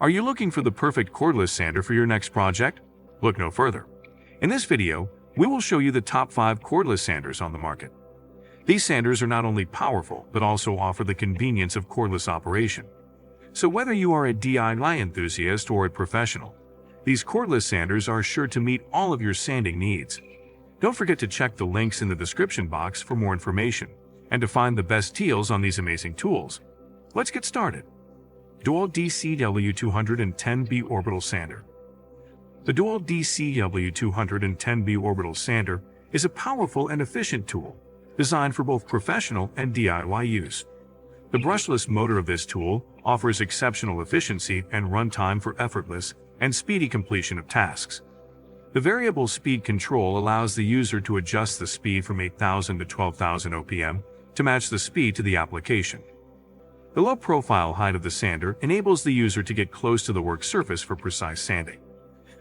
Are you looking for the perfect cordless sander for your next project? Look no further. In this video, we will show you the top 5 cordless sanders on the market. These sanders are not only powerful, but also offer the convenience of cordless operation. So whether you are a DIY enthusiast or a professional, these cordless sanders are sure to meet all of your sanding needs. Don't forget to check the links in the description box for more information and to find the best deals on these amazing tools. Let's get started. DEWALT DCW210B Orbital Sander. The DEWALT DCW210B Orbital Sander is a powerful and efficient tool designed for both professional and DIY use. The brushless motor of this tool offers exceptional efficiency and runtime for effortless and speedy completion of tasks. The variable speed control allows the user to adjust the speed from 8,000 to 12,000 OPM to match the speed to the application. The low profile height of the sander enables the user to get close to the work surface for precise sanding.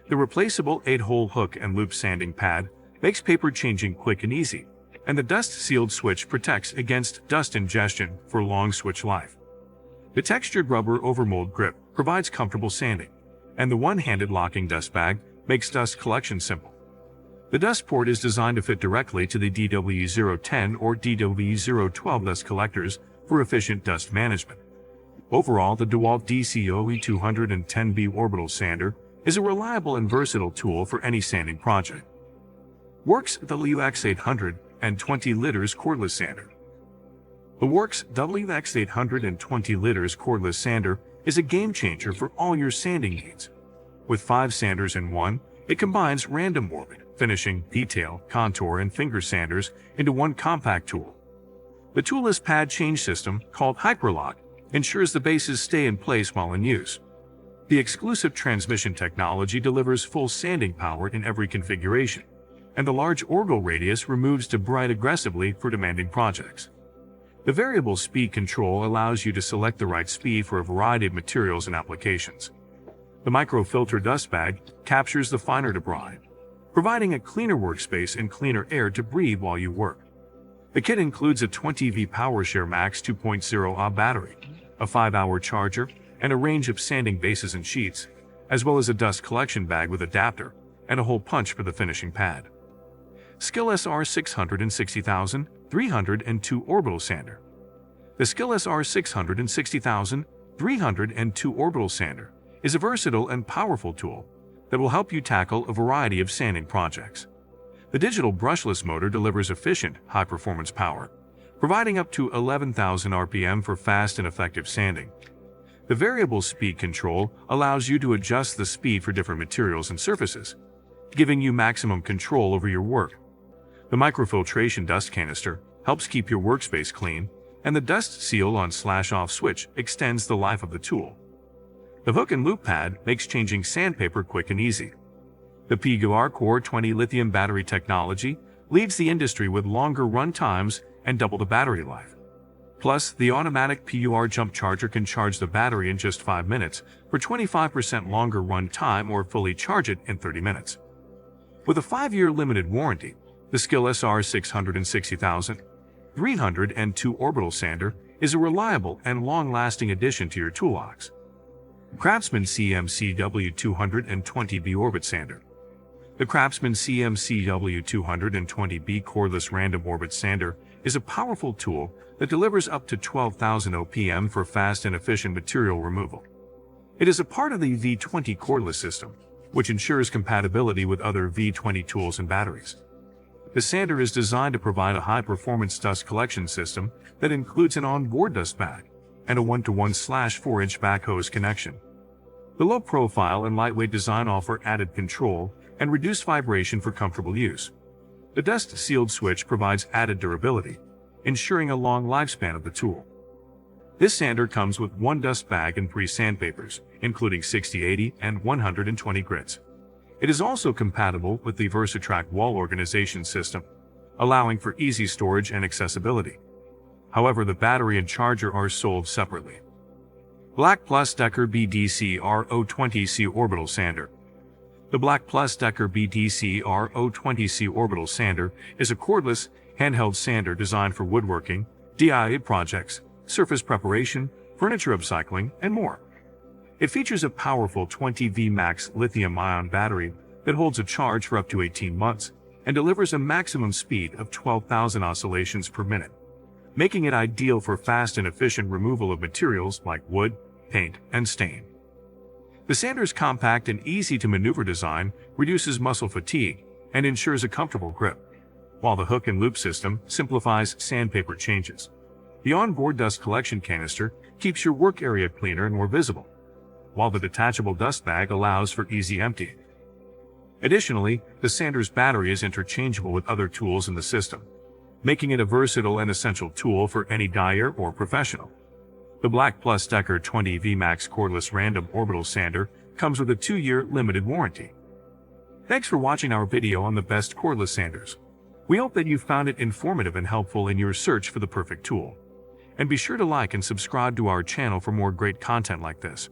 The replaceable 8-hole hook and loop sanding pad makes paper changing quick and easy, and the dust-sealed switch protects against dust ingestion for long switch life. The textured rubber overmold grip provides comfortable sanding, and the one-handed locking dust bag makes dust collection simple. The dust port is designed to fit directly to the DW010 or DW012 dust collectors for efficient dust management. Overall, the DEWALT DCW210B Orbital Sander is a reliable and versatile tool for any sanding project. WORX WX820 liters cordless sander. The WORX WX820 liters cordless sander is a game changer for all your sanding needs. With 5 sanders in one, it combines random orbit, finishing, detail, contour, and finger sanders into one compact tool. The toolless pad change system, called Hyperlock, ensures the bases stay in place while in use. The exclusive transmission technology delivers full sanding power in every configuration, and the large orbital radius removes debris aggressively for demanding projects. The variable speed control allows you to select the right speed for a variety of materials and applications. The microfilter dust bag captures the finer debris, providing a cleaner workspace and cleaner air to breathe while you work. The kit includes a 20V PowerShare Max 2.0 Ah battery, a 5-hour charger, and a range of sanding bases and sheets, as well as a dust collection bag with adapter and a hole punch for the finishing pad. SKIL SR660302 Orbital Sander. The SKIL SR660302 Orbital Sander is a versatile and powerful tool that will help you tackle a variety of sanding projects. The digital brushless motor delivers efficient, high-performance power, providing up to 11,000 RPM for fast and effective sanding. The variable speed control allows you to adjust the speed for different materials and surfaces, giving you maximum control over your work. The microfiltration dust canister helps keep your workspace clean, and the dust seal on/off switch extends the life of the tool. The hook and loop pad makes changing sandpaper quick and easy. The PUR Core 20 lithium battery technology leads the industry with longer run times and double the battery life. Plus, the automatic PUR jump charger can charge the battery in just 5 minutes for 25% longer run time or fully charge it in 30 minutes. With a 5-year limited warranty, the SKIL SR660302 Orbital Sander is a reliable and long-lasting addition to your toolbox. CRAFTSMAN CMCW220B Orbit Sander. The CRAFTSMAN CMCW220B Cordless Random Orbit Sander is a powerful tool that delivers up to 12,000 OPM for fast and efficient material removal. It is a part of the V20 cordless system, which ensures compatibility with other V20 tools and batteries. The sander is designed to provide a high-performance dust collection system that includes an onboard dust bag and a 1-to-1/4-inch back hose connection. The low profile and lightweight design offer added control and reduced vibration for comfortable use. The dust-sealed switch provides added durability, ensuring a long lifespan of the tool. This sander comes with 1 dust bag and 3 sandpapers, including 60, 80, and 120 grits. It is also compatible with the VersaTrack wall organization system, allowing for easy storage and accessibility. However, the battery and charger are sold separately. BLACK+DECKER BDC-R020C Orbital Sander. The BLACK+DECKER BDC-R020C Orbital Sander is a cordless, handheld sander designed for woodworking, DIY projects, surface preparation, furniture upcycling, and more. It features a powerful 20V max lithium-ion battery that holds a charge for up to 18 months and delivers a maximum speed of 12,000 oscillations per minute, making it ideal for fast and efficient removal of materials like wood, paint, and stain. The sander's compact and easy-to-maneuver design reduces muscle fatigue and ensures a comfortable grip, while the hook and loop system simplifies sandpaper changes. The onboard dust collection canister keeps your work area cleaner and more visible, while the detachable dust bag allows for easy emptying. Additionally, the sander's battery is interchangeable with other tools in the system, making it a versatile and essential tool for any dyer or professional. The BLACK+DECKER 20V Max Cordless Random Orbital Sander comes with a 2-year limited warranty. Thanks for watching our video on the best cordless sanders. We hope that you found it informative and helpful in your search for the perfect tool. And be sure to like and subscribe to our channel for more great content like this.